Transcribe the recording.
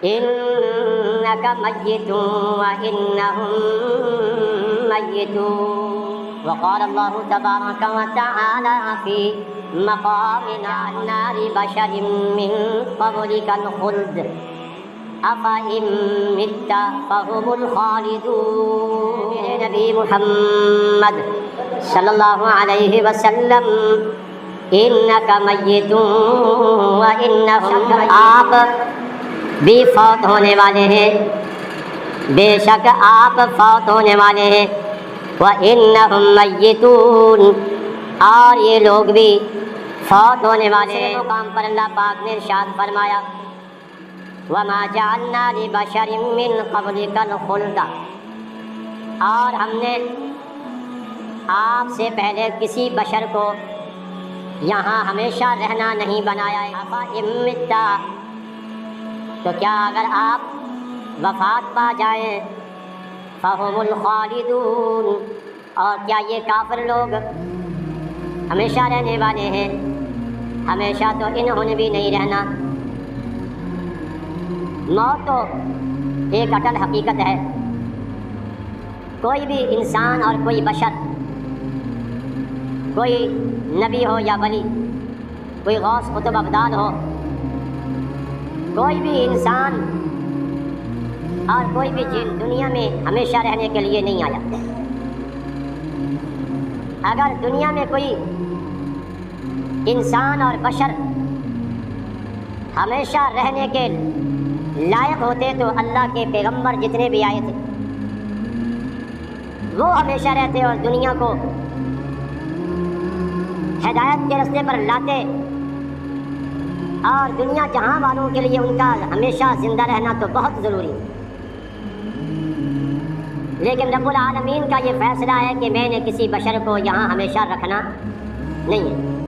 إنك ميت وإنهم ميتون. وقال الله تبارك وتعالى في مقام عنا لبشر من قبلك الخلد أفإن مت فهم الخالدون. نبی محمد صلی اللہ علیہ وسلم إنك ميت وإنهم. آپ بھی فوت ہونے والے ہیں، بے شک آپ فوت ہونے والے ہیں. وَإِنَّهُمْ مَيِّتُونَ، اور یہ لوگ بھی فوت ہونے والے ہیں. مقام پر اللہ پاک نے ارشاد فرمایا وَمَا جَعَلْنَا لِبَشَرٍ مِّن قَبْلِكَ الْخُلْدَ، اور ہم نے آپ سے پہلے کسی بشر کو یہاں ہمیشہ رہنا نہیں بنایا ہے. أَفَإِن مِّتَّ، تو کیا اگر آپ وفات پا جائیں، فَهُمُ الْخَالِدُونَ، اور کیا یہ کافر لوگ ہمیشہ رہنے والے ہیں؟ ہمیشہ تو انہوں نے بھی نہیں رہنا. موت تو ایک اٹل حقیقت ہے. کوئی بھی انسان اور کوئی بشر، کوئی نبی ہو یا ولی، کوئی غوث قطب ابدال ہو، کوئی بھی انسان اور کوئی بھی جن دنیا میں ہمیشہ رہنے کے لیے نہیں آیا. اگر دنیا میں کوئی انسان اور بشر ہمیشہ رہنے کے لائق ہوتے تو اللہ کے پیغمبر جتنے بھی آئے تھے وہ ہمیشہ رہتے اور دنیا کو ہدایت کے راستے پر لاتے، اور دنیا جہاں والوں کے لیے ان کا ہمیشہ زندہ رہنا تو بہت ضروری ہے. لیکن رب العالمین کا یہ فیصلہ ہے کہ میں نے کسی بشر کو یہاں ہمیشہ رکھنا نہیں ہے.